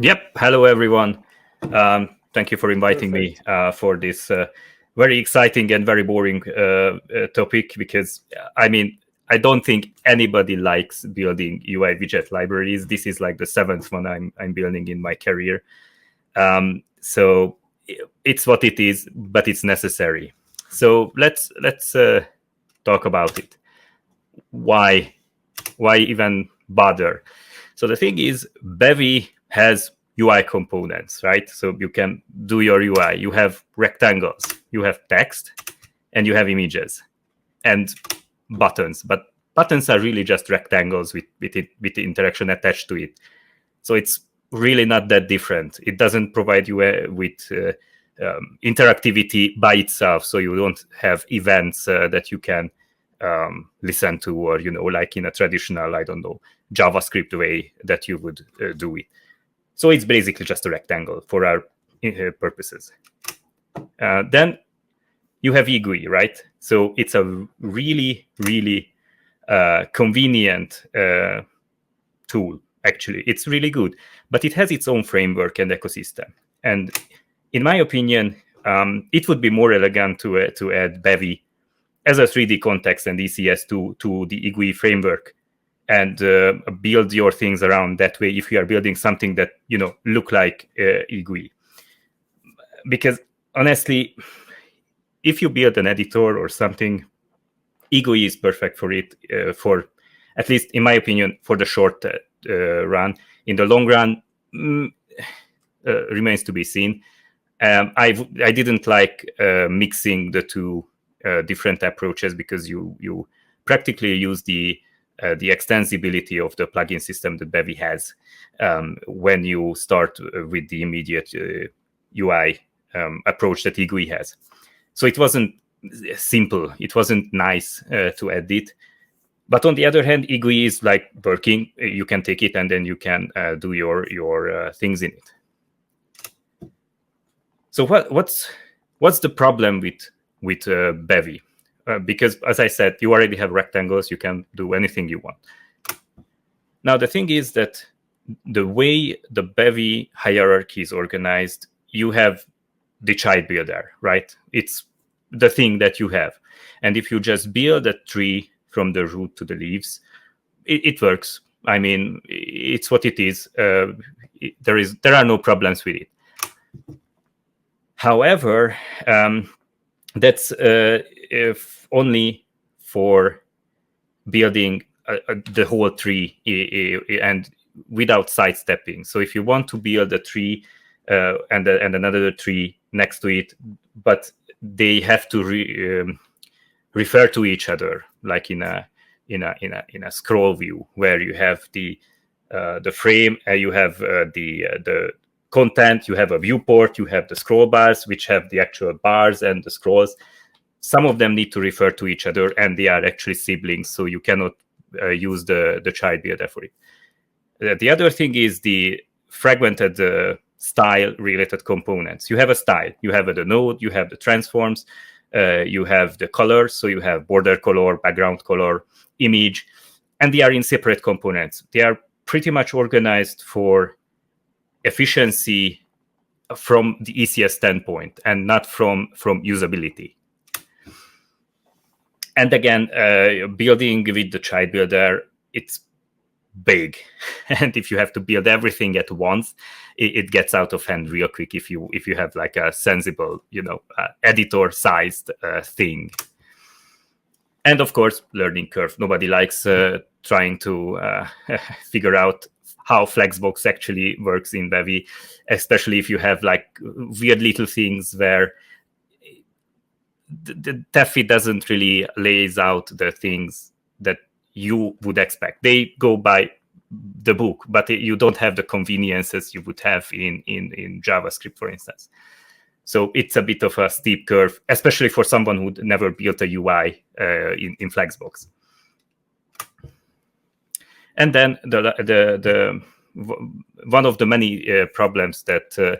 Yep. Hello, everyone. Thank you for inviting me for this very exciting and very boring topic because, I don't think anybody likes building UI widget libraries. This is like the seventh one I'm building in my career. So it's what it is, but it's necessary. So let's talk about it. Why even bother? So the thing is, Bevy has UI components, right? So you can do your UI. You have rectangles, you have text, and you have images and buttons. But buttons are really just rectangles with the interaction attached to it. So it's really not that different. It doesn't provide you with interactivity by itself. So you don't have events that you can listen to, or like in a traditional, I don't know, JavaScript way that you would do it. So it's basically just a rectangle for our purposes. Then you have EGUI, right? So it's a really convenient tool. Actually, it's really good, but it has its own framework and ecosystem. And in my opinion, it would be more elegant to add Bevy as a 3D context and ECS to the EGUI framework, and build your things around that way if you are building something that look like EGUI. Because honestly, if you build an editor or something, EGUI is perfect for it, for at least in my opinion, for the short run. In the long run, remains to be seen. I didn't like mixing the two different approaches, because you practically use the extensibility of the plugin system that Bevy has when you start with the immediate UI approach that EGUI has. So it wasn't simple. It wasn't nice to edit. But on the other hand, EGUI is like working. You can take it and then you can do your things in it. So what's the problem with Bevy? Because, as I said, you already have rectangles. You can do anything you want. Now, the thing is that the way the Bevy hierarchy is organized, you have the child builder, right? It's the thing that you have. And if you just build a tree from the root to the leaves, it works. I mean, it's what it is. There are no problems with it. However, that's if only for building the whole tree and without sidestepping. So if you want to build a tree and another tree next to it, but they have to refer to each other, like in a scroll view, where you have the frame, you have the content, you have a viewport, you have the scroll bars, which have the actual bars and the scrolls. Some of them need to refer to each other, and they are actually siblings, so you cannot use the child builder for it. The other thing is the fragmented style related components. You have a style, you have the node, you have the transforms, you have the colors, so you have border color, background color, image, and they are in separate components. They are pretty much organized for efficiency from the ECS standpoint and not from usability. And again, building with the child builder, it's big. And if you have to build everything at once, it gets out of hand real quick if you have like a sensible, editor sized thing. And of course, learning curve. Nobody likes trying to figure out how Flexbox actually works in Bevy, especially if you have like weird little things where the Taffy doesn't really lays out the things that you would expect. They go by the book, but you don't have the conveniences you would have in JavaScript, for instance. So it's a bit of a steep curve, especially for someone who never built a UI in Flexbox. And then the one of the many problems that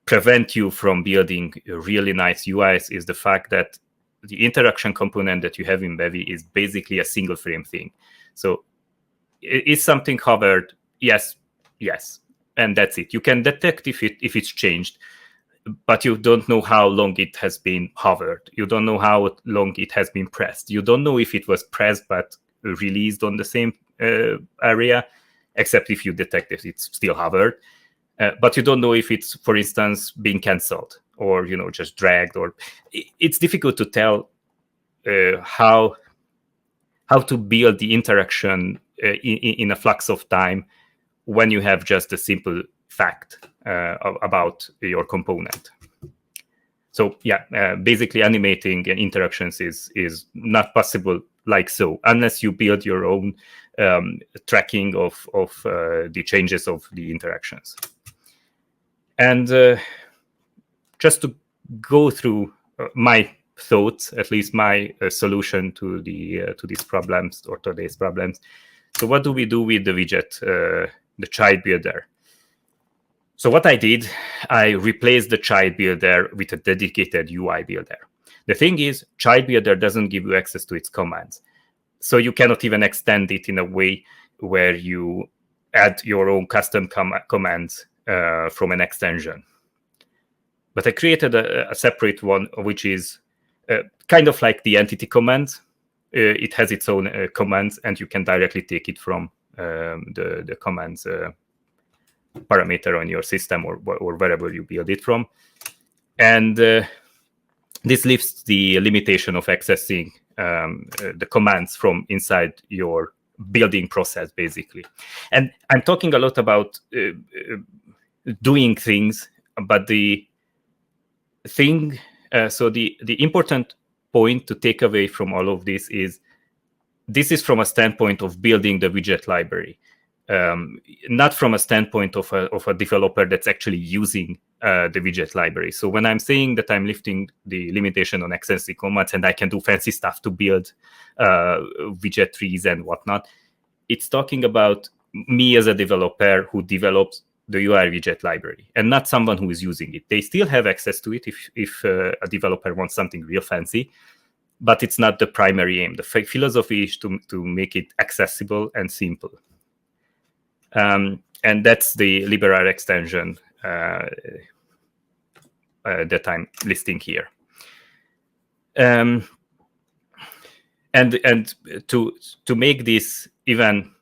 prevent you from building really nice UIs is the fact that the interaction component that you have in Bevy is basically a single frame thing. So is something hovered? Yes. and that's it. You can detect if it's changed, but you don't know how long it has been hovered. You don't know how long it has been pressed. You don't know if it was pressed but released on the same area, except if you detect if it's still hovered. But you don't know if it's, for instance, being cancelled or just dragged. Or it's difficult to tell how to build the interaction in a flux of time when you have just a simple fact about your component. So yeah, basically animating interactions is not possible like so, unless you build your own tracking of the changes of the interactions. And just to go through my thoughts, at least my solution to these problems, or today's problems. So what do we do with the widget, the child builder? So what I did, I replaced the child builder with a dedicated UI builder. The thing is, child builder doesn't give you access to its commands. So you cannot even extend it in a way where you add your own custom commands from an extension. But I created a separate one, which is kind of like the entity commands. It has its own commands, and you can directly take it from the commands parameter on your system or wherever you build it from. And this lifts the limitation of accessing the commands from inside your building process, basically. And I'm talking a lot about doing things, but the thing, so the important point to take away from all of this is from a standpoint of building the widget library. Not from a standpoint of a developer that's actually using the widget library. So when I'm saying that I'm lifting the limitation on accessing commands and I can do fancy stuff to build widget trees and whatnot, it's talking about me as a developer who develops the UI widget library, and not someone who is using it. They still have access to it if a developer wants something real fancy, but it's not the primary aim. The philosophy is to make it accessible and simple. And that's the liberal extension that I'm listing here. And to make this even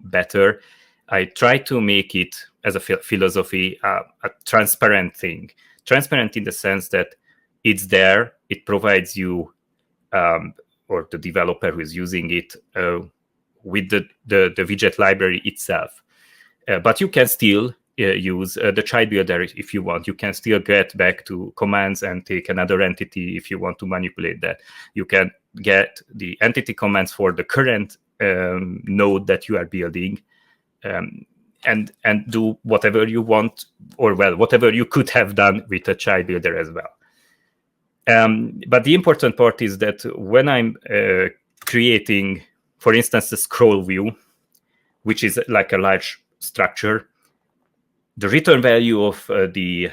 better, I try to make it, as a philosophy, a transparent thing. Transparent in the sense that it's there, it provides you or the developer who is using it with the widget library itself. But you can still use the child builder if you want. You can still get back to commands and take another entity if you want to manipulate that. You can get the entity commands for the current node that you are building, and do whatever you want, or whatever you could have done with a child builder as well. But the important part is that when I'm creating, for instance, a scroll view, which is like a large structure, the return value of the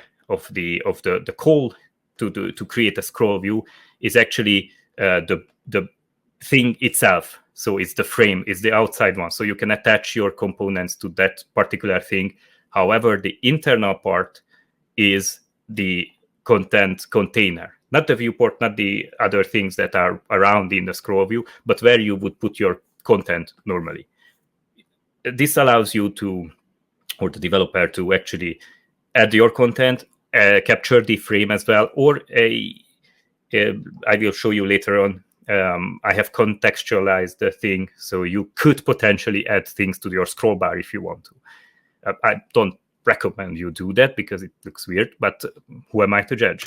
call to create a scroll view is actually the thing itself. So it's the frame, it's the outside one. So you can attach your components to that particular thing. However, the internal part is the content container, not the viewport, not the other things that are around in the scroll view, but where you would put your content normally. This allows you to, or the developer, to actually add your content, capture the frame as well, or I will show you later on. I have contextualized the thing, so you could potentially add things to your scroll bar if you want to. I don't recommend you do that because it looks weird, but who am I to judge?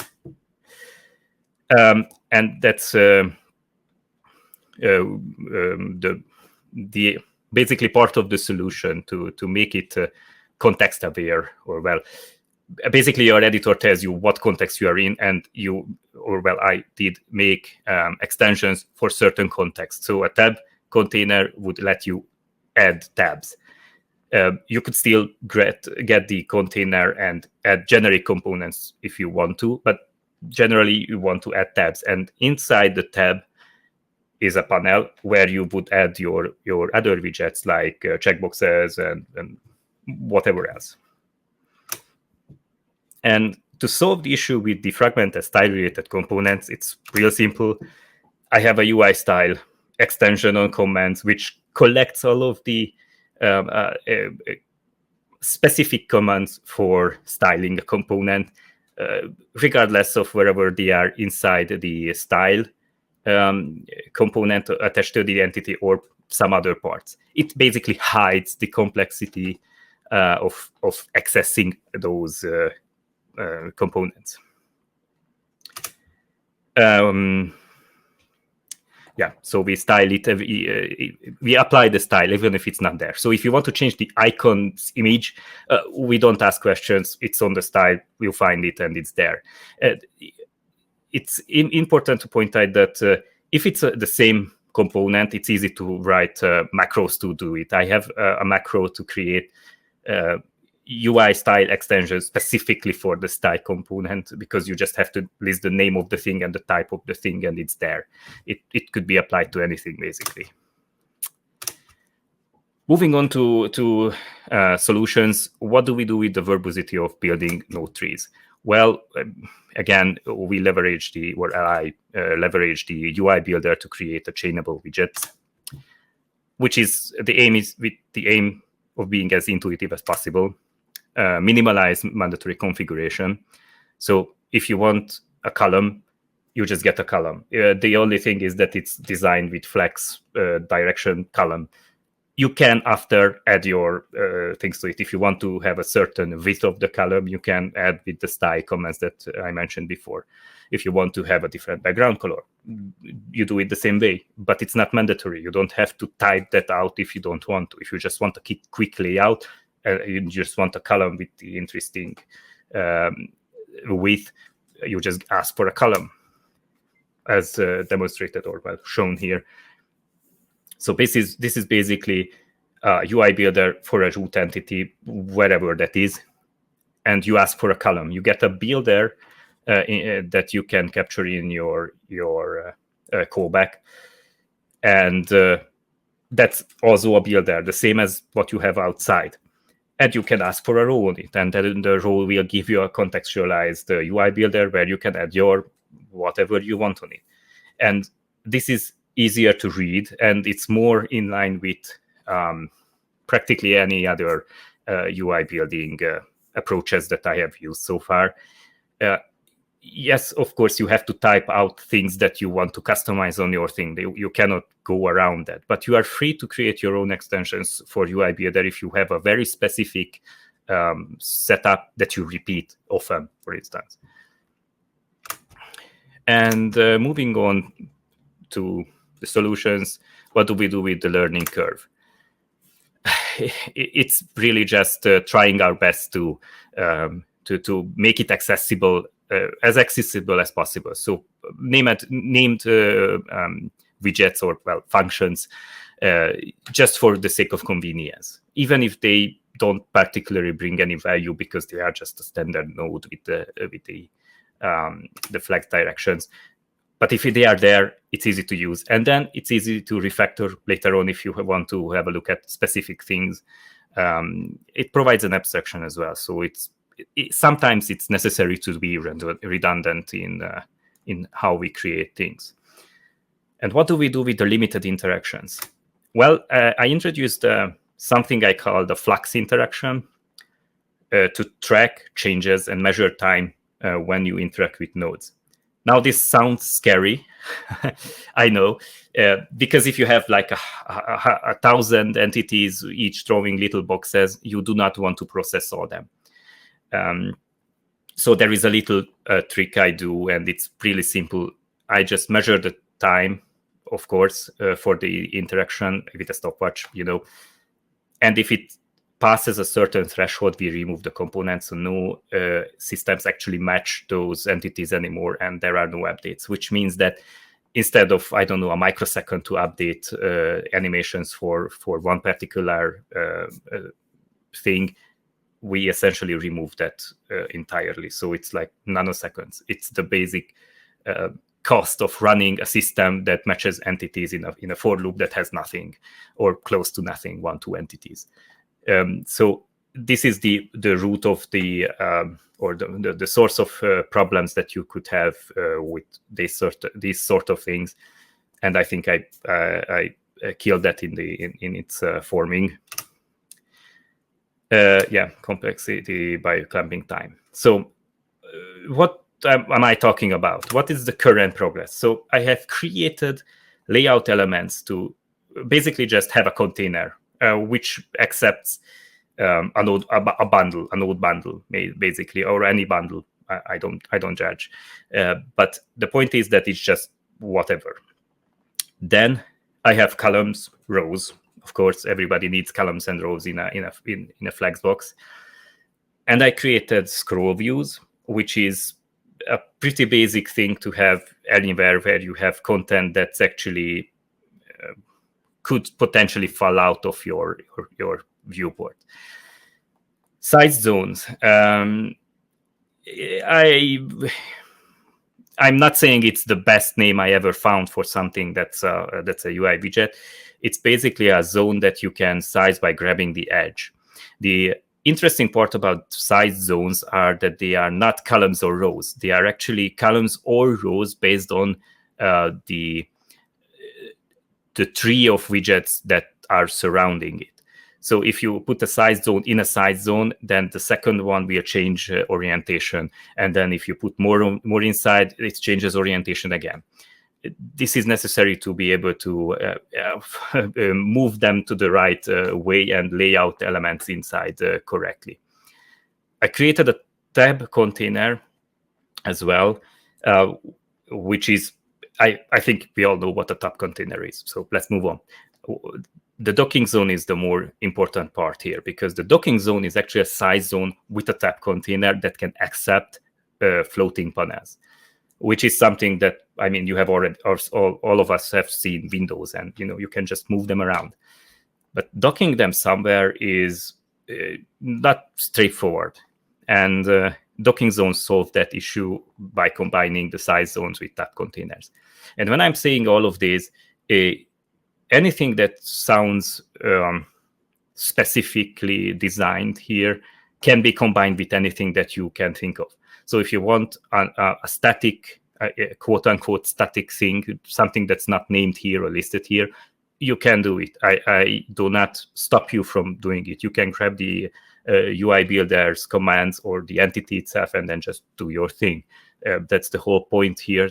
And that's the basically part of the solution to make it context aware, or basically your editor tells you what context you are in, and I did make extensions for certain contexts. So a tab container would let you add tabs. You could still get the container and add generic components if you want to, but generally you want to add tabs. And inside the tab is a panel where you would add your other widgets like checkboxes and whatever else. And to solve the issue with the fragmented style-related components, it's real simple. I have a UI style extension on commands, which collects all of the specific commands for styling a component, regardless of wherever they are inside the style component attached to the entity or some other parts. It basically hides the complexity of accessing those components. Yeah, so we style it, we apply the style even if it's not there. So if you want to change the icon's image, we don't ask questions. It's on the style, we'll find it and it's there. It's important to point out that if it's the same component, it's easy to write macros to do it. I have a macro to create UI style extension specifically for the style component, because you just have to list the name of the thing and the type of the thing, and it's there. It could be applied to anything, basically. Moving on to solutions, what do we do with the verbosity of building node trees? Well, again, we leverage I leverage the UI builder to create a chainable widget, which is the aim of being as intuitive as possible. Minimalize mandatory configuration. So if you want a column, you just get a column. The only thing is that it's designed with flex direction column. You can after add your things to it. If you want to have a certain width of the column, you can add with the style comments that I mentioned before. If you want to have a different background color, you do it the same way, but it's not mandatory. You don't have to type that out if you don't want to. If you just want a quick layout, you just want a column with the interesting width, you just ask for a column, as demonstrated or well shown here. So this is basically a UI builder for a root entity, wherever that is, and you ask for a column. You get a builder that you can capture in your callback, and that's also a builder, the same as what you have outside. And you can ask for a row on it, and then the row will give you a contextualized UI builder where you can add your whatever you want on it. And this is easier to read, and it's more in line with practically any other UI building approaches that I have used so far. Yes, of course, you have to type out things that you want to customize on your thing. You cannot go around that, but you are free to create your own extensions for UI builder if you have a very specific setup that you repeat often, for instance. And moving on to the solutions, what do we do with the learning curve? It's really just trying our best to make it accessible, as accessible as possible. So named widgets or functions just for the sake of convenience, even if they don't particularly bring any value because they are just a standard node with the flex directions. But if they are there, it's easy to use. And then it's easy to refactor later on if you want to have a look at specific things. It provides an abstraction as well. So sometimes it's necessary to be redundant in how we create things. And what do we do with the limited interactions? Well, I introduced something I call the flux interaction to track changes and measure time when you interact with nodes. Now, this sounds scary, I know, because if you have like 1,000 entities, each throwing little boxes, you do not want to process all them. So there is a little trick I do, and it's really simple. I just measure the time, of course, for the interaction with a stopwatch, and if it passes a certain threshold, we remove the components, so no systems actually match those entities anymore, and there are no updates, which means that instead of, I don't know, a microsecond to update animations for one particular thing, we essentially remove that entirely. So it's like nanoseconds. It's the basic cost of running a system that matches entities in a for loop that has nothing or close to nothing, 1-2 entities. So this is the root of the or the source of problems that you could have with these sort of things. And I think I killed that in its forming. Complexity by clamping time. So what am I talking about? What is the current progress? So I have created layout elements to basically just have a container which accepts a node bundle, basically, or any bundle. I don't judge, but the point is that it's just whatever. Then I have columns, rows. Of course, everybody needs columns and rows in a Flexbox. And I created scroll views, which is a pretty basic thing to have anywhere where you have content that's actually could potentially fall out of your viewport. Size zones. I'm not saying it's the best name I ever found for something that's a UI widget. It's basically a zone that you can size by grabbing the edge. The interesting part about size zones are that they are not columns or rows. They are actually columns or rows based on the tree of widgets that are surrounding it. So if you put a size zone in a size zone, then the second one will change orientation. And then if you put more inside, it changes orientation again. This is necessary to be able to move them to the right way and lay out elements inside correctly. I created a tab container as well, which is, I think we all know what a tab container is. So let's move on. The docking zone is the more important part here, because the docking zone is actually a size zone with a tab container that can accept floating panels, which is something that, I mean, you have already, all of us have seen Windows, and you can just move them around. But docking them somewhere is not straightforward, and docking zones solve that issue by combining the size zones with tab containers. And when I'm saying all of these, anything that sounds specifically designed here can be combined with anything that you can think of. So if you want a static, quote-unquote static thing, something that's not named here or listed here, you can do it. I do not stop you from doing it. You can grab the UI builder's commands or the entity itself and then just do your thing. That's the whole point here,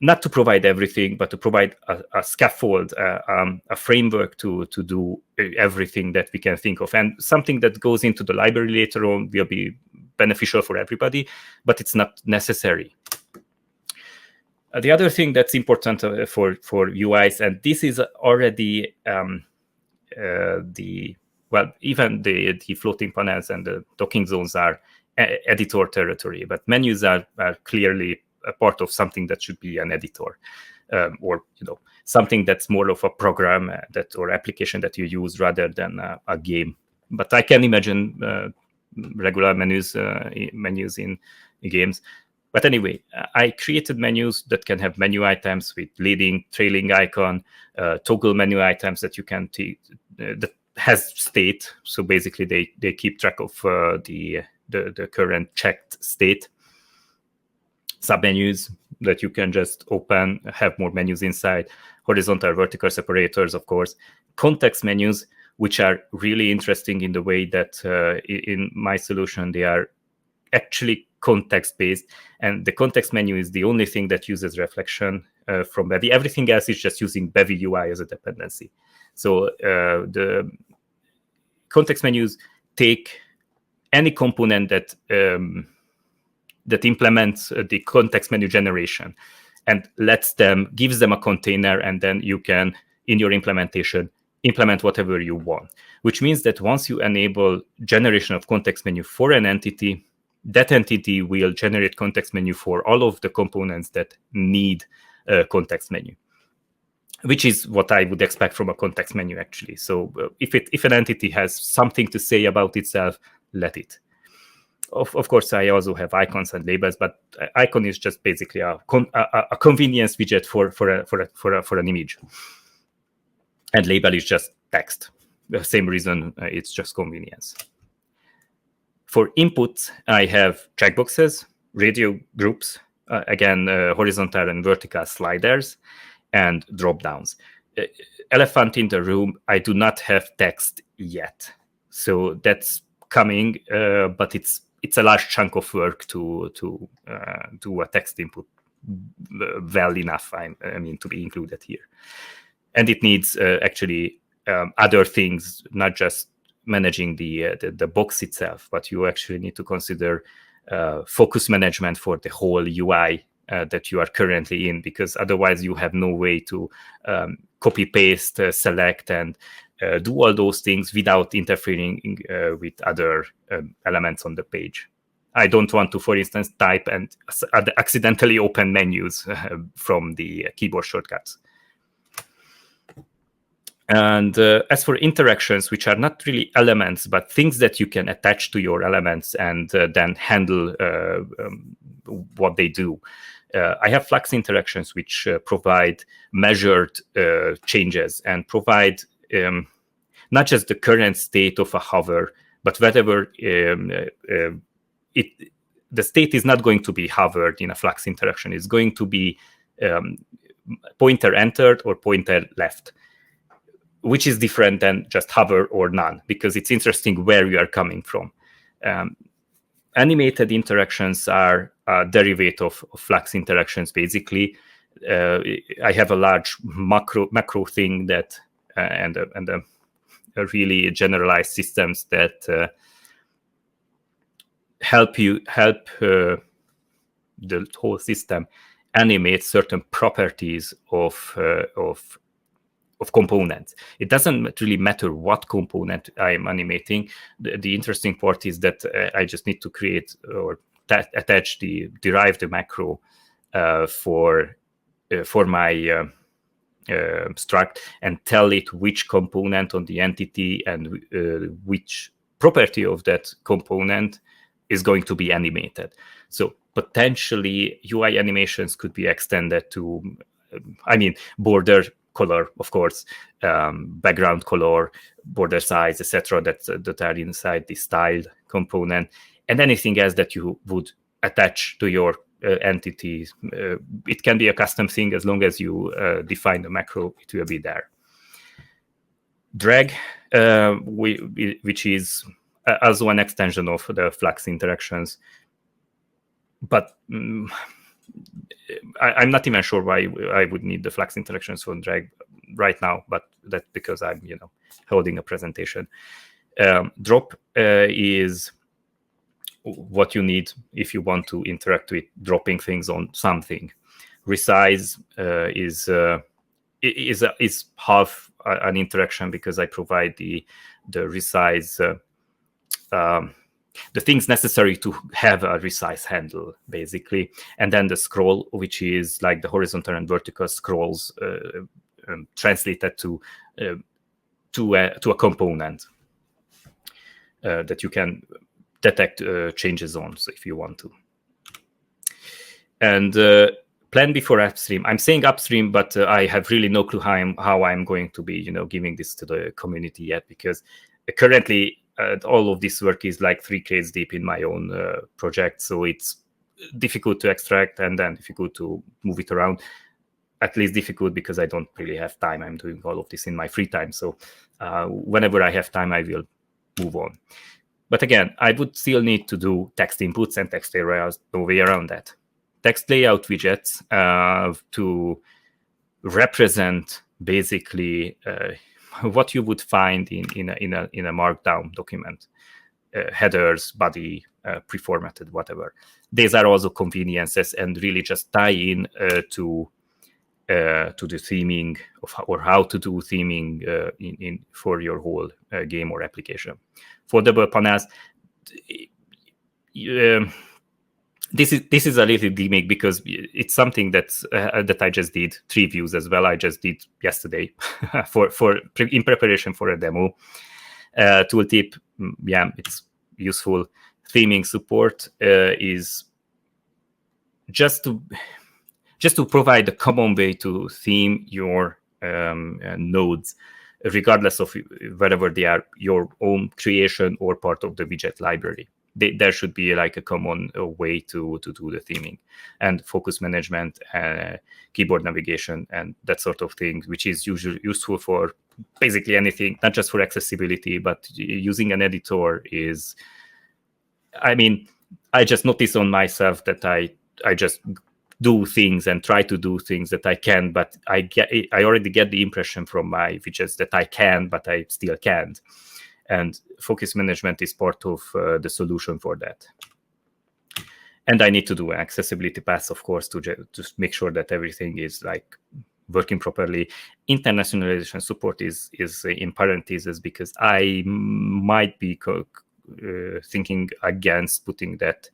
not to provide everything, but to provide a scaffold, a framework to do everything that we can think of. And something that goes into the library later on will be beneficial for everybody, but it's not necessary. The other thing that's important for UIs, and this is already even the floating panels and the docking zones are editor territory, but menus are clearly a part of something that should be an editor, or something that's more of a program or application that you use rather than a game. But I can imagine regular menus in games. But anyway, I created menus that can have menu items with leading, trailing icon, toggle menu items that you can that has state. So basically, they keep track of the current checked state. Submenus that you can just open, have more menus inside, horizontal, vertical separators, of course. Context menus, which are really interesting in the way that in my solution, they are actually context-based. And the context menu is the only thing that uses reflection from Bevy. Everything else is just using Bevy UI as a dependency. So the context menus take any component that implements the context menu generation and gives them a container, and then you can, in your implementation, implement whatever you want, which means that once you enable generation of context menu for an entity, that entity will generate context menu for all of the components that need a context menu, which is what I would expect from a context menu, actually. So if an entity has something to say about itself, let it. Of course, I also have icons and labels, but icon is just basically a convenience widget for an image, and label is just text. the same reason, it's just convenience. For inputs, I have checkboxes, radio groups, again, horizontal and vertical sliders, and drop downs. Elephant in the room, I do not have text yet. So that's coming, but it's a large chunk of work to do a text input well enough, I mean, to be included here. And it needs actually other things, not just managing the box itself, but you actually need to consider focus management for the whole UI that you are currently in, because otherwise you have no way to copy paste, select, and do all those things without interfering with other elements on the page. I don't want to, for instance, type and accidentally open menus from the keyboard shortcuts. And as for interactions, which are not really elements, but things that you can attach to your elements and then handle what they do, I have Flux interactions, which provide measured changes and provide not just the current state of a hover, but whatever the state is not going to be hovered in a Flux interaction. It's going to be pointer entered or pointer left, which is different than just hover or none, because it's interesting where you are coming from. Animated interactions are a derivative of Flux interactions, basically. I have a large macro thing that and a really generalized systems that help the whole system animate certain properties of components. It doesn't really matter what component I am animating. The interesting part is that I just need to create or derive the macro for my struct and tell it which component on the entity and which property of that component is going to be animated. So potentially UI animations could be extended to, border color, of course, background color, border size, etc., that are inside the style component, and anything else that you would attach to your entity. It can be a custom thing as long as you define the macro, it will be there. Drag, which is also an extension of the Flux interactions, but I'm not even sure why I would need the Flux interactions for drag right now, but that's because I'm holding a presentation. Drop is what you need if you want to interact with dropping things on something. Resize is half an interaction, because I provide the resize the things necessary to have a resize handle, basically, and then the scroll, which is like the horizontal and vertical scrolls translated to a component that you can detect changes on, so if you want to. And plan before upstream. I'm saying upstream, but I have really no clue how I'm going to be, giving this to the community yet, because currently all of this work is like 3 crates deep in my own project, so it's difficult to extract and then difficult to move it around. At least difficult because I don't really have time. I'm doing all of this in my free time, so whenever I have time, I will move on. But again, I would still need to do text inputs and text areas, no way around that. Text layout widgets to represent basically what you would find in a markdown document, headers, body, pre-formatted, whatever. These are also conveniences and really just tie in to the theming or how to do theming for your whole game or application. For double panels, this is a little gimmick because it's something that I just did 3 views as well. I just did yesterday in preparation for a demo. Tooltip, yeah, it's useful. Theming support is just to provide a common way to theme your nodes. regardless of whether they are your own creation or part of the widget library. There should be like a common way to do the theming and focus management, keyboard navigation, and that sort of thing, which is usually useful for basically anything, not just for accessibility, but using an editor is, I mean, I just notice on myself that I just do things and try to do things that I can, but I already get the impression from my widgets that I can, but I still can't. And focus management is part of the solution for that. And I need to do an accessibility pass, of course, to make sure that everything is like working properly. Internationalization support is in parentheses because I might be thinking against putting that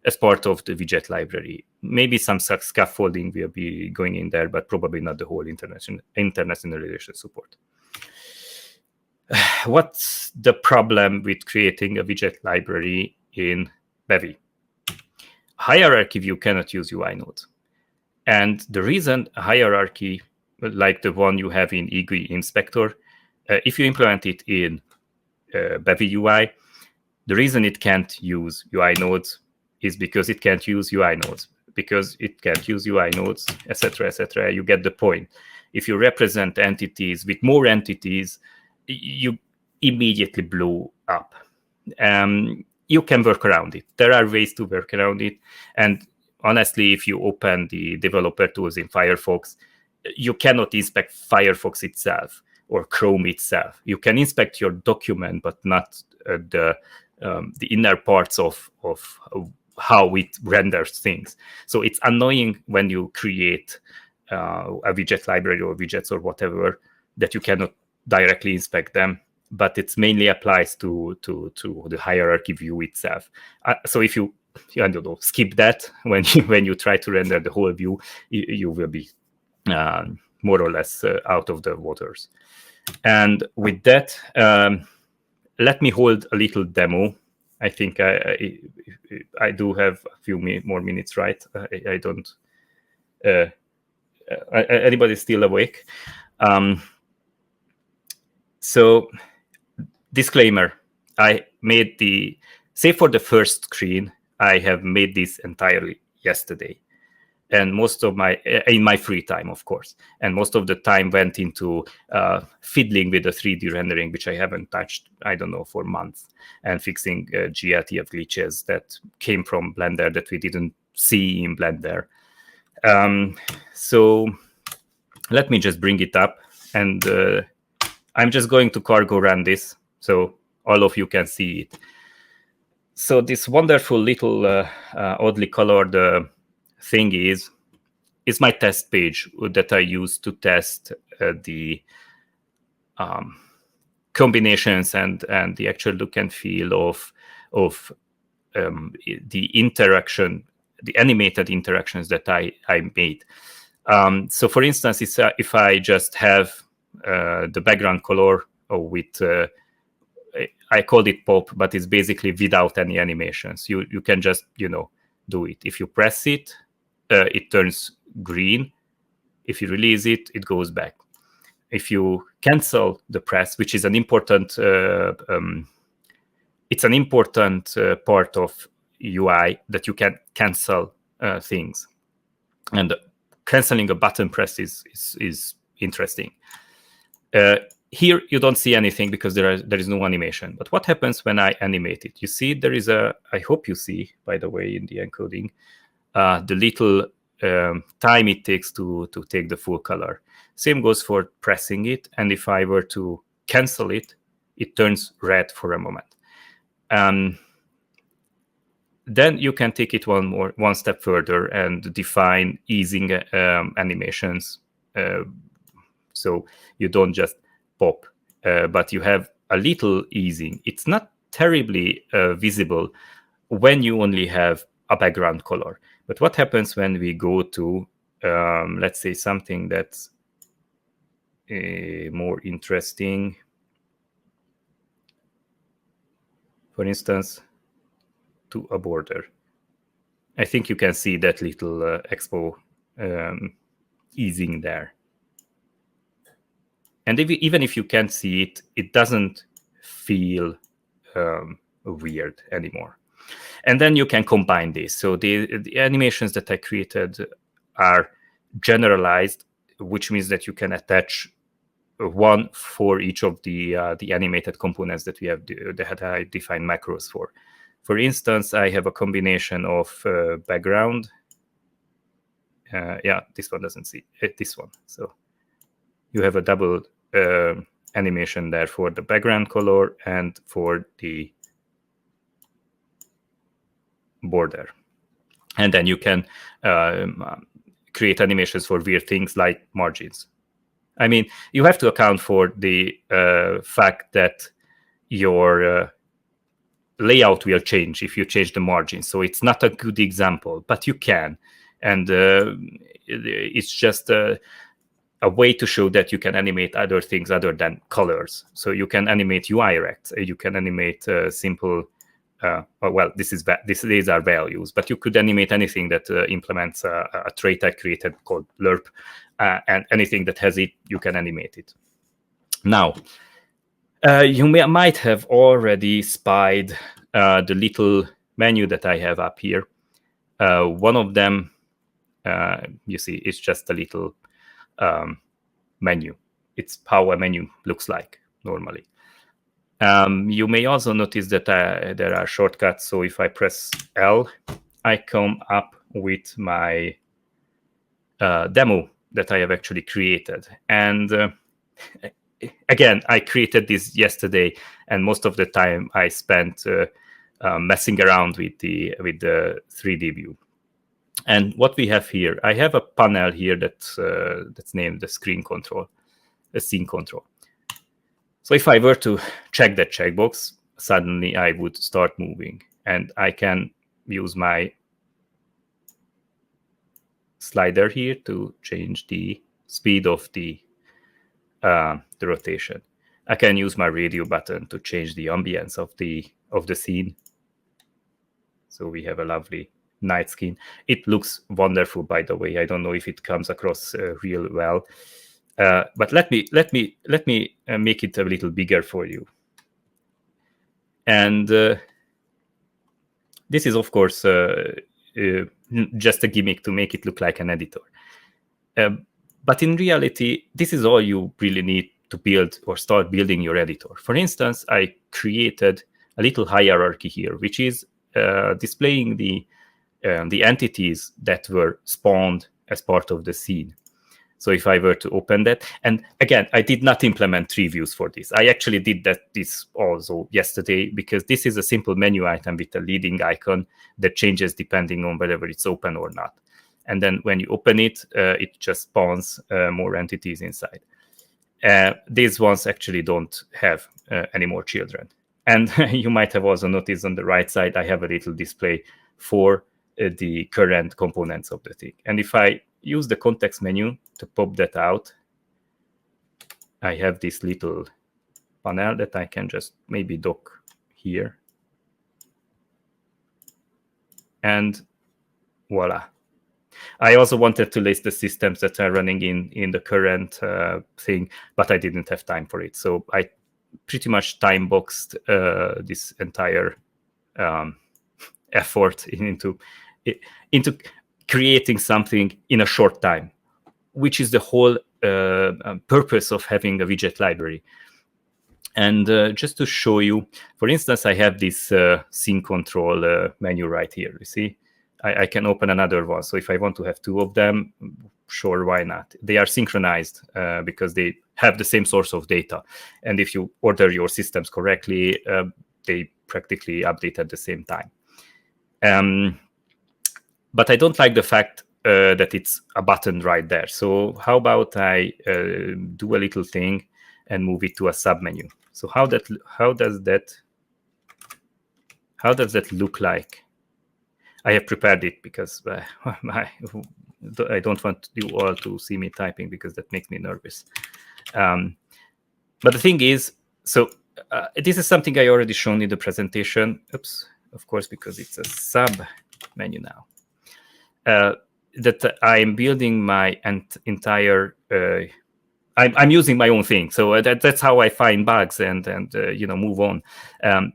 as part of the widget library. Maybe some scaffolding will be going in there, but probably not the whole internationalization support. What's the problem with creating a widget library in Bevy? Hierarchy view cannot use UI nodes. And the reason a hierarchy, like the one you have in EGUI Inspector, if you implement it in Bevy UI, the reason it can't use UI nodes is because it can't use UI nodes. Because it can't use UI nodes, etc., etc. You get the point. If you represent entities with more entities, you immediately blow up. You can work around it. There are ways to work around it. And honestly, if you open the developer tools in Firefox, you cannot inspect Firefox itself or Chrome itself. You can inspect your document, but not the inner parts of how it renders things. So it's annoying when you create a widget library or widgets or whatever that you cannot directly inspect them, but it mainly applies to the hierarchy view itself. So if you I don't know, skip that when you try to render the whole view, you will be more or less out of the waters. And with that, let me hold a little demo. I think I do have a few more minutes, right? I don't. Anybody still awake? So, disclaimer: I made save for the first screen. I have made this entirely yesterday, and most of in my free time, of course, and most of the time went into fiddling with the 3D rendering, which I haven't touched, I don't know, for months, and fixing GLTF glitches that came from Blender that we didn't see in Blender. So let me just bring it up, and I'm just going to cargo run this so all of you can see it. So this wonderful little oddly colored thing is my test page that I use to test the combinations and the actual look and feel of the interaction, the animated interactions that I made. So for instance, if I just have the background color with I called it pop, but it's basically without any animations. You can just do it. If you press it, it turns green. If you release it, it goes back. If you cancel the press, which is an important, it's an important part of UI that you can cancel things, and canceling a button press is interesting. Here you don't see anything because there is no animation. But what happens when I animate it? You see there is I hope you see, by the way, in the encoding, the little time it takes to take the full color. Same goes for pressing it. And if I were to cancel it, it turns red for a moment. Then you can take it one step further and define easing animations. So you don't just pop, but you have a little easing. It's not terribly visible when you only have a background color. But what happens when we go to, let's say, something that's more interesting? For instance, to a border. I think you can see that little expo easing there. And even if you can't see it, it doesn't feel weird anymore. And then you can combine this. So the animations that I created are generalized, which means that you can attach one for each of the animated components that we have that I defined macros for. For instance, I have a combination of background. Yeah, this one doesn't see it, this one. So you have a double animation there for the background color and for the border. And then you can create animations for weird things like margins. I mean, you have to account for the fact that your layout will change if you change the margin. So it's not a good example, but you can. And it's just a way to show that you can animate other things other than colors. So you can animate UI rects, you can animate simple, well, these are values, but you could animate anything that implements a trait I created called lerp, and anything that has it, you can animate it. Now, you might have already spied the little menu that I have up here. One of them, you see, it's just a little menu. It's how a menu looks like normally. You may also notice that there are shortcuts. So if I press L, I come up with my demo that I have actually created. And again, I created this yesterday, and most of the time I spent messing around with the 3D view. And what we have here, I have a panel here that's named the scene control. So if I were to check that checkbox, suddenly I would start moving, and I can use my slider here to change the speed of the rotation. I can use my radio button to change the ambience of the scene. So we have a lovely night scene. It looks wonderful, by the way. I don't know if it comes across real well, but let me make it a little bigger for you. And this is, of course, just a gimmick to make it look like an editor. But in reality, this is all you really need to build or start building your editor. For instance, I created a little hierarchy here, which is displaying the entities that were spawned as part of the scene. So if I were to open that, and again, I did not implement 3 views for this. I actually did this also yesterday, because this is a simple menu item with a leading icon that changes depending on whether it's open or not. And then when you open it, it just spawns more entities inside. These ones actually don't have any more children. And you might have also noticed on the right side, I have a little display for the current components of the thing. And if I use the context menu to pop that out, I have this little panel that I can just maybe dock here. And voila. I also wanted to list the systems that are running in the current thing, but I didn't have time for it. So I pretty much time boxed this entire effort into creating something in a short time, which is the whole purpose of having a widget library. And just to show you, for instance, I have this scene control menu right here. You see, I can open another one. So if I want to have 2 of them, sure, why not? They are synchronized because they have the same source of data. And if you order your systems correctly, they practically update at the same time. But I don't like the fact that it's a button right there. So how about I do a little thing and move it to a submenu? So how does that look like? I have prepared it because I don't want you all to see me typing, because that makes me nervous. But the thing is, so this is something I already shown in the presentation. Oops, of course, because it's a sub menu now. That I'm building my entire I'm using my own thing, so that's how I find bugs and move on.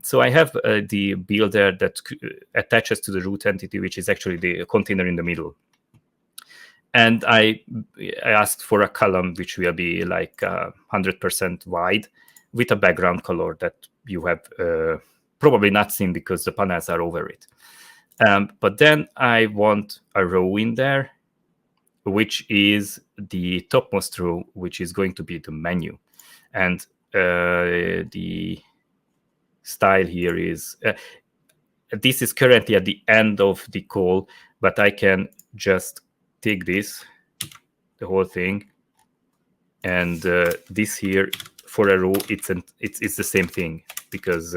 So I have the builder that attaches to the root entity, which is actually the container in the middle. And I asked for a column which will be like 100% wide with a background color that you have probably not seen because the panels are over it. But then I want a row in there, which is the topmost row, which is going to be the menu. And the style here is, this is currently at the end of the call, but I can just take this, the whole thing, and this here for a row, it's the same thing, because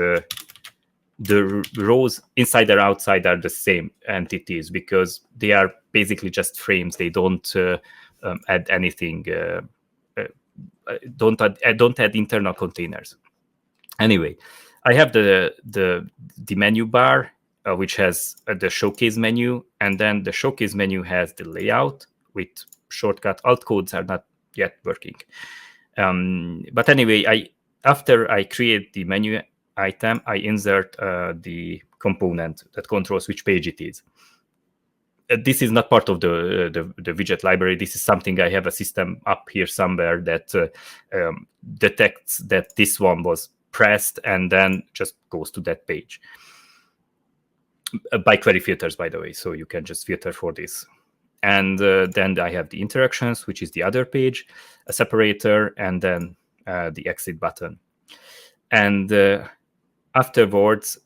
the rows inside or outside are the same entities, because they are basically just frames. They don't add anything. Don't add internal containers. Anyway, I have the menu bar, which has the showcase menu, and then the showcase menu has the layout with shortcut. Alt codes are not yet working. But anyway, after I create the menu item, I insert the component that controls which page it is. This is not part of the widget library. This is something I have a system up here somewhere that detects that this one was pressed and then just goes to that page. By query filters, by the way, so you can just filter for this. And then I have the interactions, which is the other page, a separator, and then the exit button. And afterwards,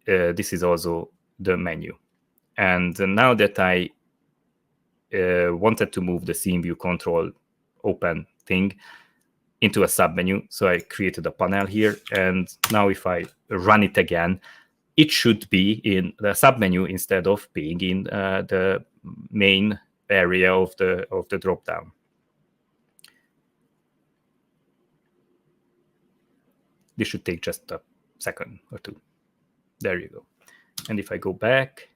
this is also the menu. And now that I wanted to move the scene view control open thing into a submenu, so I created a panel here. And now if I run it again, it should be in the submenu instead of being in the main area of the dropdown. This should take just a second or two. There you go. And if I go back,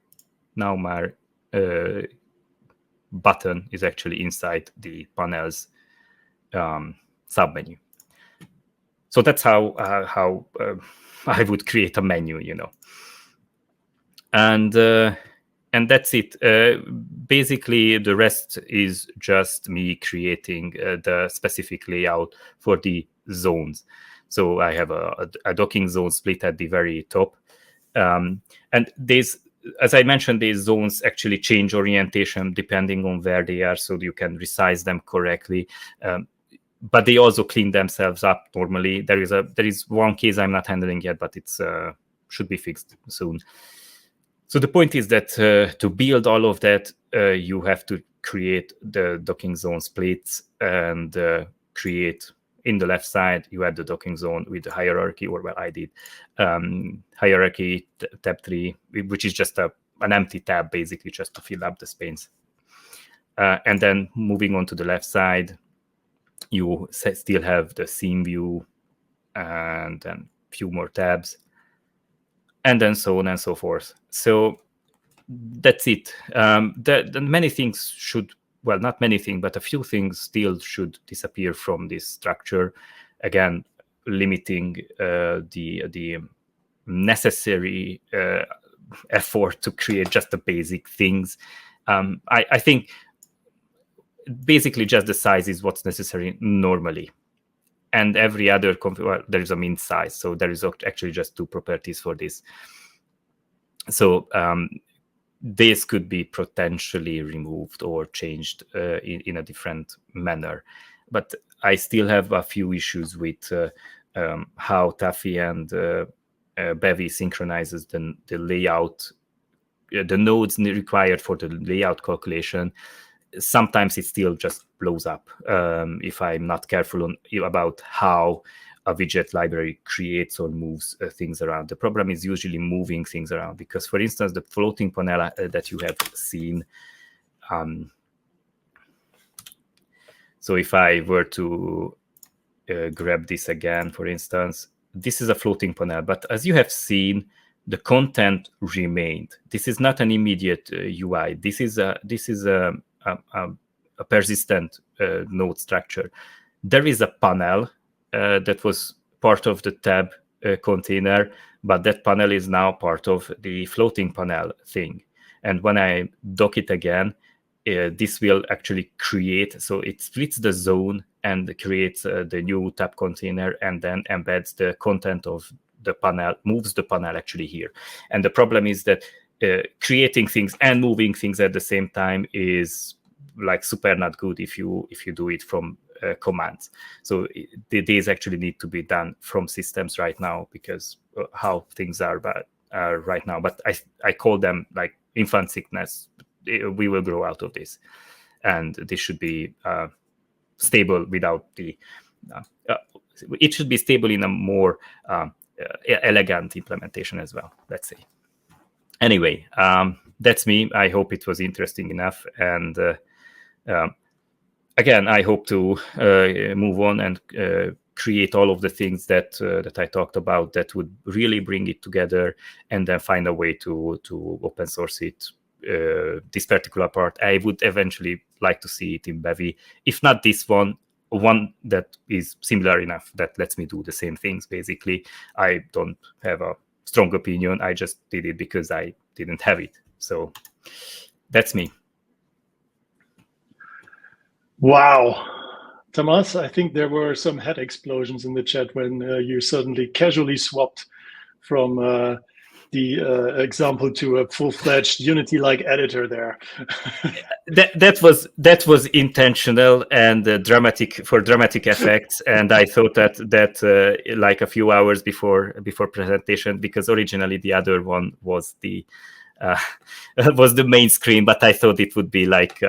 now my button is actually inside the panel's submenu. So that's how I would create a menu, And that's it. Basically, the rest is just me creating the specific layout for the zones. So I have a docking zone split at the very top. And as I mentioned, these zones actually change orientation depending on where they are, so you can resize them correctly. But they also clean themselves up normally. There is one case I'm not handling yet, but it's should be fixed soon. So the point is that to build all of that, you have to create the docking zone splits and create in the left side, you add the docking zone with the hierarchy, or well, I did hierarchy tab 3, which is just an empty tab, basically just to fill up the space. And then moving on to the left side, you still have the scene view and then a few more tabs, and then so on and so forth. So that's it. The many things should, well, not many things, but a few things still should disappear from this structure. Again, limiting the necessary effort to create just the basic things. I think basically just the size is what's necessary normally. And every other, well, there is a min size. So there is actually just two properties for this. So this could be potentially removed or changed in a different manner. But I still have a few issues with how Taffy and Bevy synchronizes the layout, the nodes required for the layout calculation. Sometimes it still just blows up if I'm not careful about how a widget library creates or moves things around. The problem is usually moving things around, because, for instance, the floating panel that you have seen, so if I were to grab this again, for instance, this is a floating panel, but as you have seen, the content remained. This is not an immediate UI. This is a persistent node structure. there is a panel that was part of the tab container, but that panel is now part of the floating panel thing. And when I dock it again, this will actually create, so it splits the zone and creates the new tab container, and then embeds the content of the panel, moves the panel actually here. And the problem is that creating things and moving things at the same time is like super not good if you do it from commands. So these actually need to be done from systems right now, because how things are right now. But I call them like infant sickness. We will grow out of this, and this should be stable without the. It should be stable in a more elegant implementation as well, let's say. Anyway, that's me. I hope it was interesting enough, and again, I hope to move on and create all of the things that I talked about that would really bring it together, and then find a way to open source it. This particular part, I would eventually like to see it in Bevy. If not this one that is similar enough that lets me do the same things. Basically, I don't have a strong opinion. I just did it because I didn't have it. So that's me. Wow. Tamas, I think there were some head explosions in the chat when you suddenly casually swapped from the example to a full-fledged Unity-like editor there. that was intentional and dramatic effects, and I thought that like a few hours before presentation, because originally the other one was the main screen, but I thought it would be like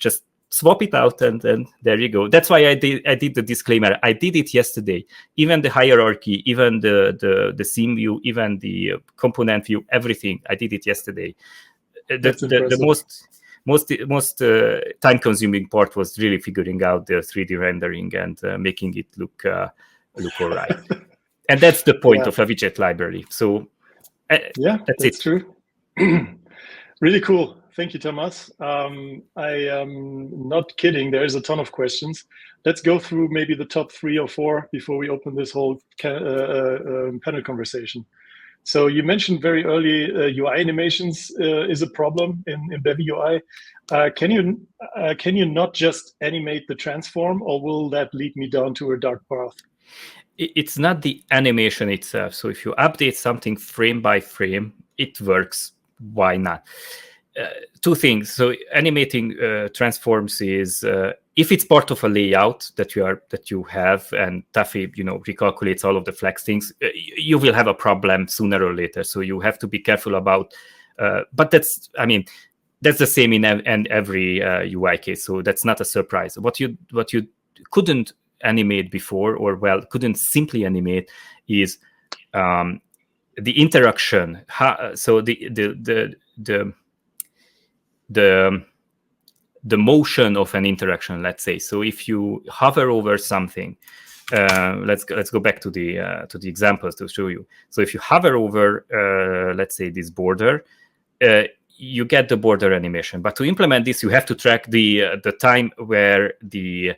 just swap it out and there you go. That's why I did the disclaimer. I did it yesterday. Even the hierarchy, even the scene view, even the component view, everything. I did it yesterday. The most time-consuming part was really figuring out the 3D rendering and making it look all right. And that's the point of a widget library. So that's it. True. Really cool. Thank you, Tamas. I am not kidding. There is a ton of questions. Let's go through maybe the top 3 or 4 before we open this whole panel conversation. So you mentioned very early UI animations is a problem in Bevy UI. Can you not just animate the transform, or will that lead me down to a dark path? It's not the animation itself. So if you update something frame by frame, it works. Why not? 2 things. So animating transforms is if it's part of a layout that you have, and Taffy recalculates all of the flex things, you will have a problem sooner or later. So you have to be careful about. But that's the same in every UI case. So that's not a surprise. What you couldn't animate before, or couldn't simply animate, is the interaction. So the motion of an interaction, let's say. So if you hover over something, let's go back to the examples to show you. So if you hover over, let's say, this border, you get the border animation. But to implement this, you have to track the time where the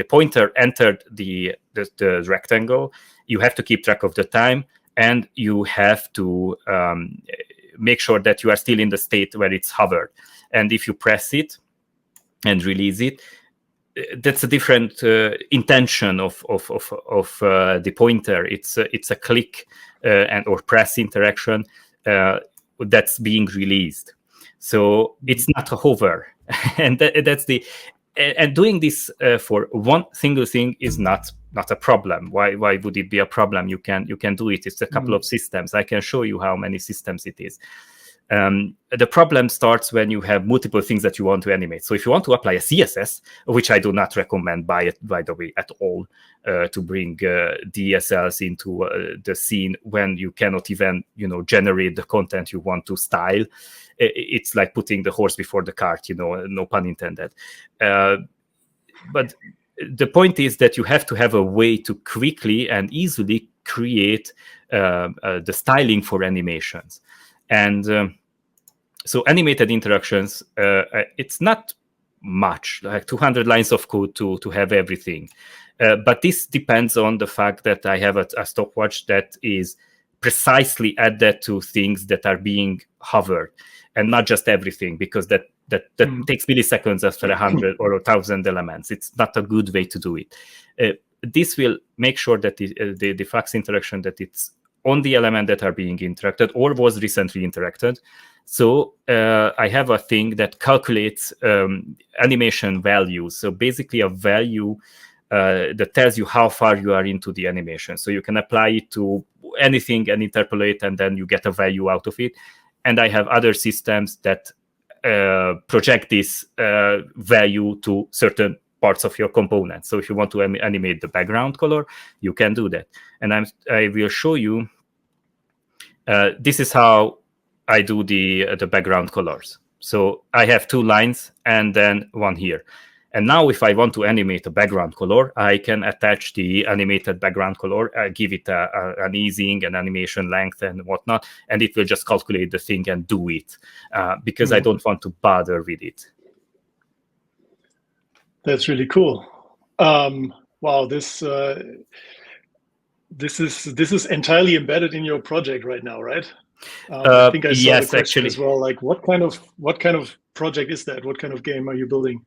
pointer entered the rectangle. You have to keep track of the time, and you have to make sure that you are still in the state where it's hovered. And if you press it and release it, that's a different intention of the pointer. It's a click or press interaction that's being released. So it's not a hover, and that's the. And doing this for one single thing is not a problem. Why would it be a problem? You can do it. It's a couple of systems. I can show you how many systems it is. The problem starts when you have multiple things that you want to animate. So if you want to apply a CSS, which I do not recommend by the way at all, to bring DSLs into the scene when you cannot even generate the content you want to style. It's like putting the horse before the cart, no pun intended. But the point is that you have to have a way to quickly and easily create the styling for animations. And so animated interactions, it's not much, like 200 lines of code to have everything. But this depends on the fact that I have a stopwatch that is precisely added to things that are being hovered, and not just everything, because that takes milliseconds after 100 or 1,000 elements. It's not a good way to do it. This will make sure that the Flux interaction, that it's on the element that are being interacted or was recently interacted. So I have a thing that calculates animation values. So basically a value that tells you how far you are into the animation. So you can apply it to anything and interpolate, and then you get a value out of it. And I have other systems that project this value to certain parts of your component. So if you want to animate the background color, you can do that. And I will show you. This is how I do the background colors. So I have 2 lines and then 1 here. And now if I want to animate a background color, I can attach the animated background color, give it an easing, an animation length and whatnot, and it will just calculate the thing and do it, because I don't want to bother with it. That's really cool. Wow, this is entirely embedded in your project right now, right? I think I saw the question actually as well. Like, what kind of project is that? What kind of game are you building?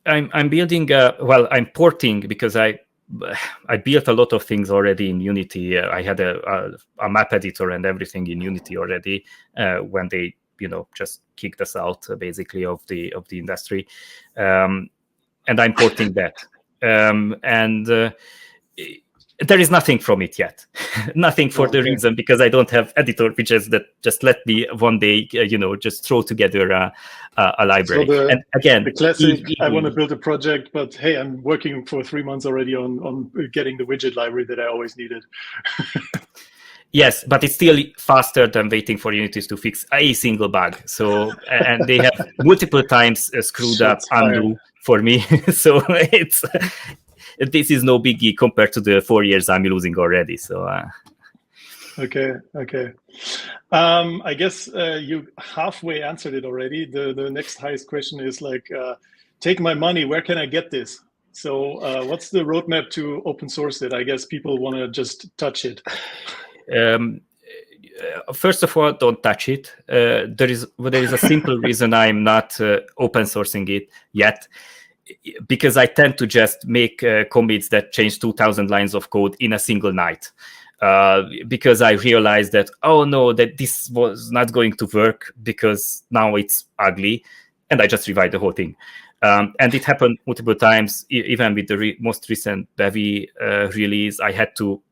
I'm building. I'm porting, because I built a lot of things already in Unity. I had a map editor and everything in Unity already when they just kicked us out basically of the industry, and I'm porting that. There is nothing from it yet. Nothing for the reason because I don't have editor widgets that just let me one day, just throw together a library. So and again, the classic, I want to build a project, but hey, I'm working for 3 months already on getting the widget library that I always needed. Yes, but it's still faster than waiting for Unity to fix a single bug. So, and they have multiple times screwed up undo for me. So this is no biggie compared to the 4 years I'm losing already. So okay. I guess you halfway answered it already. The next highest question is like, take my money, where can I get this? So what's the roadmap to open source it? I guess people want to just touch it. First of all, don't touch it. There is a simple reason I'm not open sourcing it yet, because I tend to just make commits that change 2,000 lines of code in a single night. Because I realized that, oh no, that this was not going to work because now it's ugly, and I just rewrite the whole thing. And it happened multiple times, even with the most recent Bevy release. I had to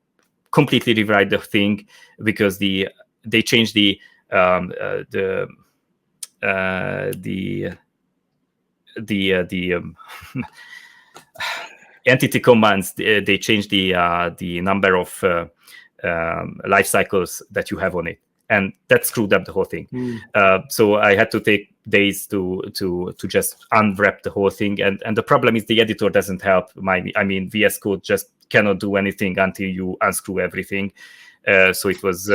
completely rewrite the thing because they changed the entity commands. They changed the number of life cycles that you have on it, and that screwed up the whole thing. So I had to take days to just unwrap the whole thing, and the problem is the editor doesn't help. VS Code just cannot do anything until you unscrew everything. So it was,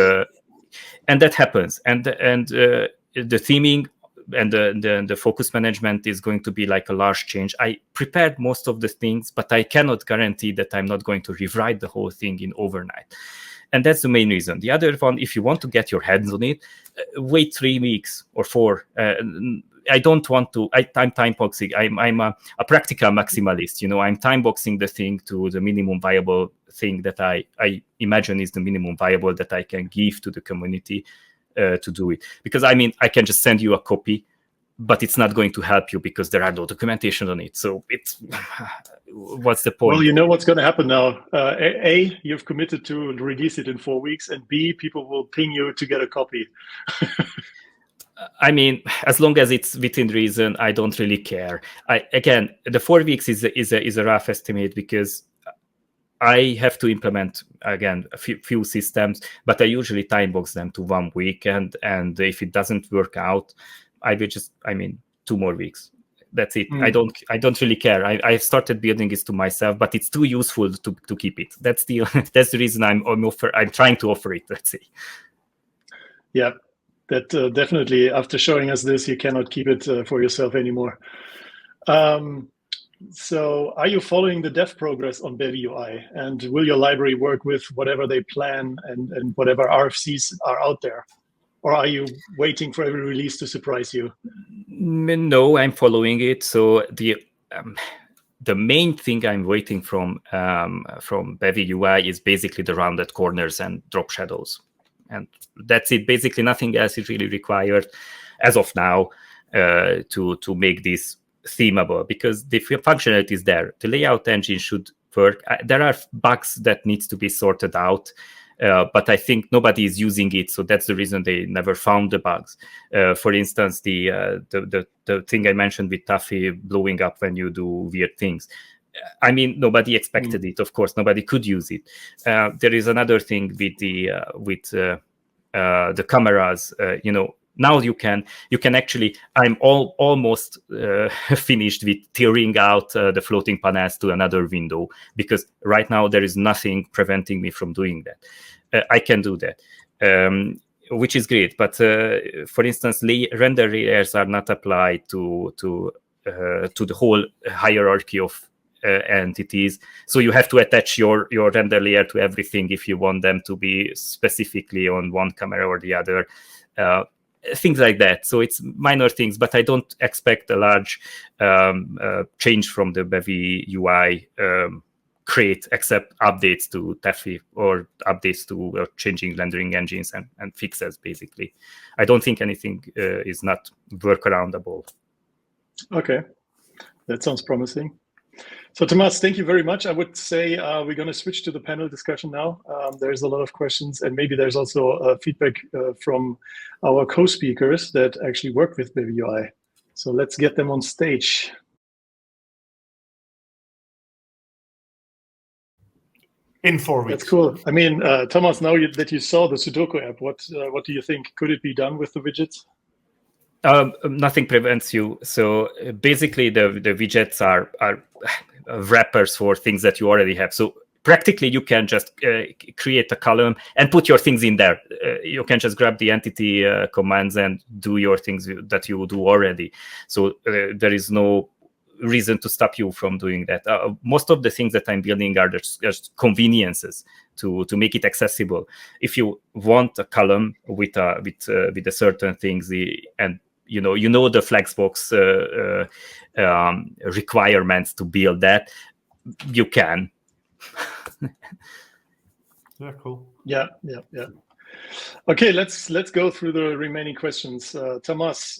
and that happens, and the theming and the focus management is going to be like a large change. I prepared most of the things, but I cannot guarantee that I'm not going to rewrite the whole thing in overnight. And that's the main reason. The other one, if you want to get your hands on it, wait 3 weeks or 4. I don't want to. I'm time boxing. I'm a practical maximalist. I'm time boxing the thing to the minimum viable thing that I imagine is the minimum viable that I can give to the community to do it. Because I can just send you a copy, but it's not going to help you because there are no documentation on it. So it's what's the point? Well, you know what's going to happen now. A, you've committed to release it in 4 weeks, and B, people will ping you to get a copy. As long as it's within reason, I don't really care. Again, the 4 weeks is a rough estimate because I have to implement again a few systems, but I usually time box them to 1 week, and if it doesn't work out, I will just 2 more weeks. That's it. I don't really care. I started building this to myself, but it's too useful to keep it. That's the reason I'm trying to offer it. Let's say. Yeah, that definitely. After showing us this, you cannot keep it for yourself anymore. So are you following the dev progress on Bevy UI? And will your library work with whatever they plan and whatever RFCs are out there? Or are you waiting for every release to surprise you? No, I'm following it. So the main thing I'm waiting from Bevy UI is basically the rounded corners and drop shadows, and that's it. Basically, nothing else is really required as of now to make this themable, because the functionality is there. The layout engine should work. There are bugs that needs to be sorted out. But I think nobody is using it, so that's the reason they never found the bugs. For instance, the thing I mentioned with Taffy blowing up when you do weird things. I mean, nobody expected it. Of course, nobody could use it. There is another thing with the cameras. Now you can actually. I'm almost finished with tearing out the floating panels to another window, because right now there is nothing preventing me from doing that. I can do that, which is great. But for instance, render layers are not applied to the whole hierarchy of entities. So you have to attach your render layer to everything if you want them to be specifically on one camera or the other. Things like that. So it's minor things, but I don't expect a large change from the Bevy UI create, except updates to Taffy or updates to changing rendering engines and fixes, basically. I don't think anything is not workaroundable. Okay, that sounds promising. So Tamas, thank you very much. I would say we're going to switch to the panel discussion now. There's a lot of questions, and maybe there's also feedback from our co-speakers that actually work with Bevy UI. So let's get them on stage. In 4 weeks. That's cool. I mean, Tamas, now that you saw the Sudoku app, what do you think? Could it be done with the widgets? Nothing prevents you. So basically, the widgets are wrappers for things that you already have. So practically, you can just create a column and put your things in there. You can just grab the entity commands and do your things that you do already. So there is no reason to stop you from doing that. Most of the things that I'm building are just conveniences to make it accessible. If you want a column with a certain things, and you know the Flexbox requirements to build that, you can. Yeah, cool. Yeah. Okay, let's go through the remaining questions. Tamas,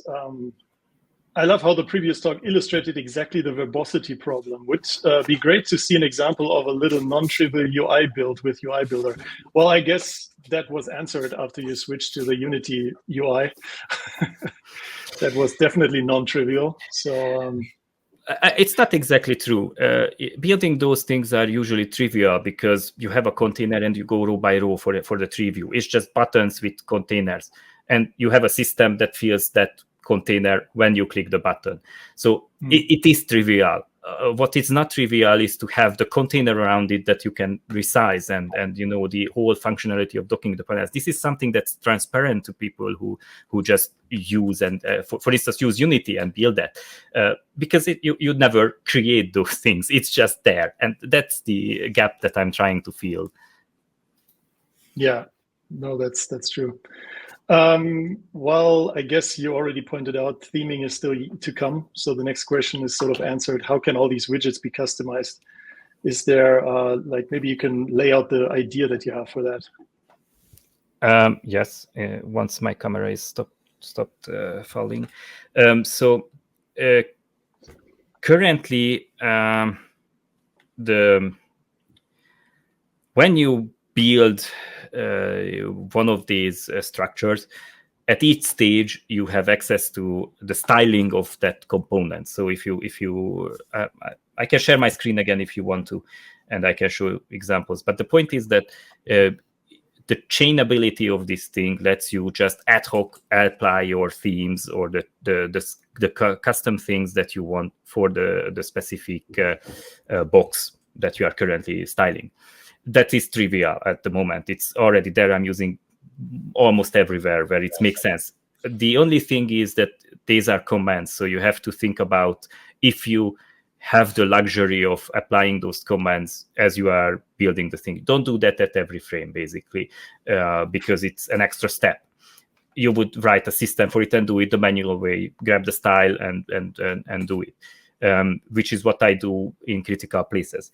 I love how the previous talk illustrated exactly the verbosity problem. Would be great to see an example of a little non-trivial UI build with UI Builder. Well, I guess that was answered after you switched to the Unity UI. That was definitely non-trivial. So it's not exactly true. Building those things are usually trivial because you have a container and you go row by row for the tree view. It's just buttons with containers, and you have a system that fills that container when you click the button. So it is trivial. What is not trivial is to have the container around it that you can resize and the whole functionality of docking the panels. This is something that's transparent to people who just use and for instance use Unity and build that because you never create those things. It's just there, and that's the gap that I'm trying to fill. Yeah, no, that's true. Well, I guess you already pointed out theming is still to come. So the next question is sort of answered. How can all these widgets be customized? Is there maybe you can lay out the idea that you have for that? Yes, once my camera is stopped falling. So currently, when you build one of these structures, at each stage you have access to the styling of that component. So if you I can share my screen again if you want to, and I can show examples. But the point is that the chainability of this thing lets you just ad hoc apply your themes or the custom things that you want for the specific box that you are currently styling. That is trivial at the moment. It's already there. I'm using almost everywhere where it makes sense. The only thing is that these are commands. So you have to think about if you have the luxury of applying those commands as you are building the thing. Don't do that at every frame, basically, because it's an extra step. You would write a system for it and do it the manual way, grab the style and do it, which is what I do in critical places.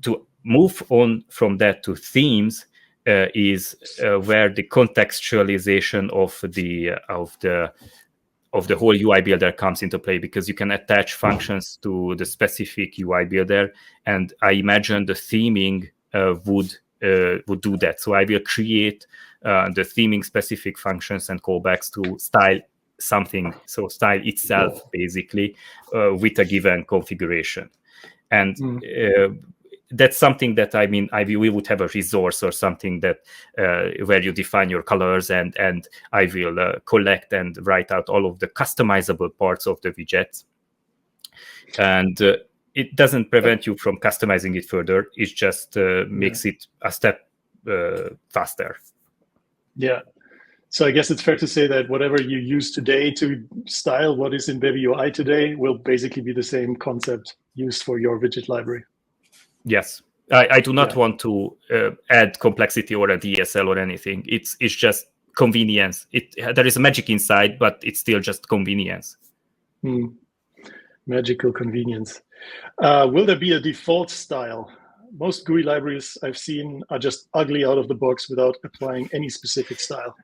To move on from that to themes is where the contextualization of the whole UI builder comes into play, because you can attach functions to the specific UI builder, and I imagine the theming would do that. So I will create the theming specific functions and callbacks to style something, so style itself basically, with a given configuration. And that's something that we would have a resource or something that where you define your colors, and I will collect and write out all of the customizable parts of the widget. And it doesn't prevent you from customizing it further. It just makes it a step faster. Yeah. So I guess it's fair to say that whatever you use today to style what is in Bevy UI today will basically be the same concept used for your widget library. Yes, I do not want to add complexity or a DSL or anything. It's just convenience. There is a magic inside, but it's still just convenience. Magical convenience. Will there be a default style? Most GUI libraries I've seen are just ugly out of the box without applying any specific style.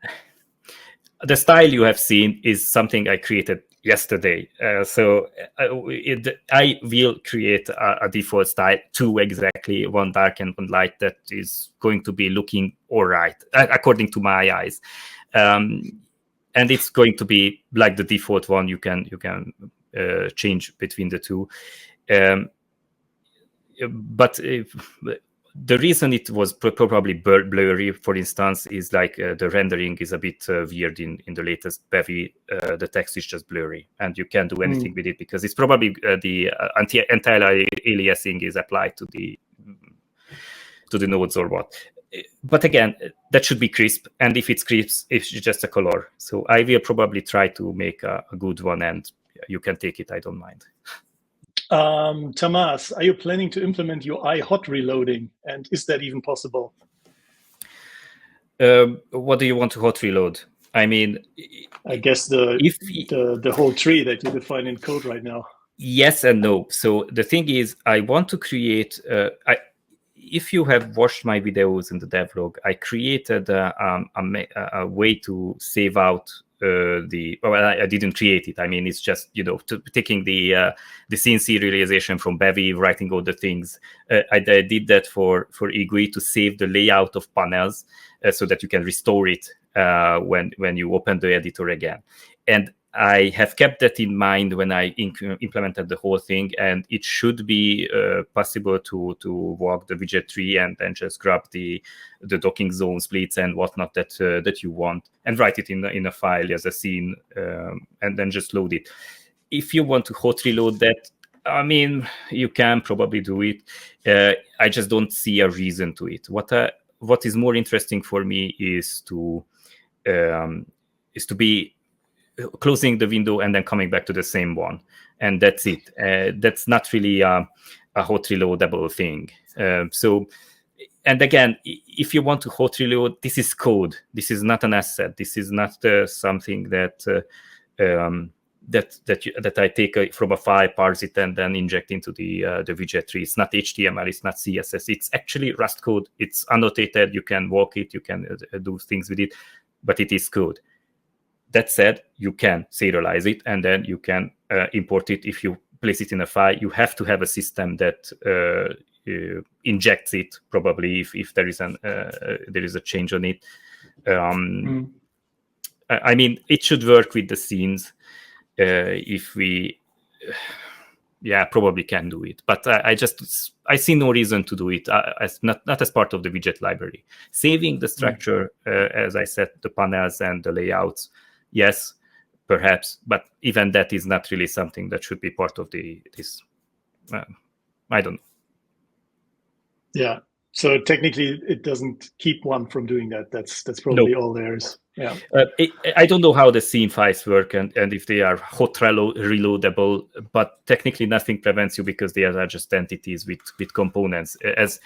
The style you have seen is something I created yesterday. So I will create a default style, two exactly, one dark and one light, that is going to be looking all right, according to my eyes. And it's going to be like the default one. You can change between the two. But the reason it was probably blurry, for instance, is like the rendering is a bit weird in the latest Bevy. The text is just blurry, and you can't do anything with it because it's probably the anti-aliasing is applied to the nodes or what. But again, that should be crisp, and if it's crisp, it's just a color. So I will probably try to make a good one, and you can take it. I don't mind. Tamas, are you planning to implement UI hot reloading, and is that even possible? What do you want to hot reload? I mean, I guess the whole tree that you define in code right now. Yes and no. So the thing is, I want to create. If you have watched my videos in the devlog, I created a way to save out I didn't create it. I mean, it's just, taking the scene serialization from Bevy, writing all the things. I did that for eGUI to save the layout of panels so that you can restore it when you open the editor again. And I have kept that in mind when I implemented the whole thing, and it should be possible to walk the widget tree and then just grab the docking zone splits and whatnot that you want, and write it in a file as a scene, and then just load it. If you want to hot reload that, I mean, you can probably do it. I just don't see a reason to it. What is more interesting for me is to be closing the window and then coming back to the same one, and that's it. That's not really a hot reloadable thing. So, and again, if you want to hot reload, this is code. This is not an asset. This is not something that I take from a file, parse it, and then inject into the widget tree. It's not HTML. It's not CSS. It's actually Rust code. It's annotated. You can walk it. You can do things with it, but it is code. That said, you can serialize it, and then you can import it. If you place it in a file, you have to have a system that injects it, probably if there is a change on it. I mean, it should work with the scenes. If we, probably can do it, but I see no reason to do it as not as part of the widget library. Saving the structure, as I said, the panels and the layouts. Yes, perhaps, but even that is not really something that should be part of this. I don't know. Yeah. So technically, it doesn't keep one from doing that. That's probably all there is. Yeah. I don't know how the scene files work and if they are hot reloadable, but technically nothing prevents you because they are just entities with components. As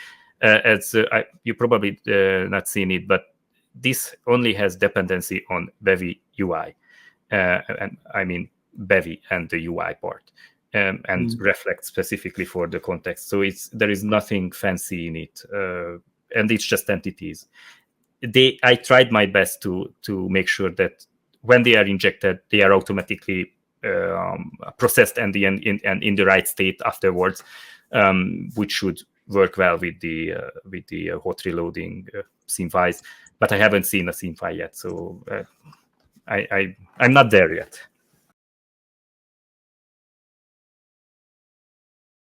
you probably not seen it, but this only has dependency on Bevy UI, and I mean Bevy and the UI part, and reflects specifically for the context. So there is nothing fancy in it, and it's just entities. I tried my best to make sure that when they are injected, they are automatically processed and in the right state afterwards, which should work well with the hot reloading scene files. But I haven't seen a scene file yet, so I'm not there yet.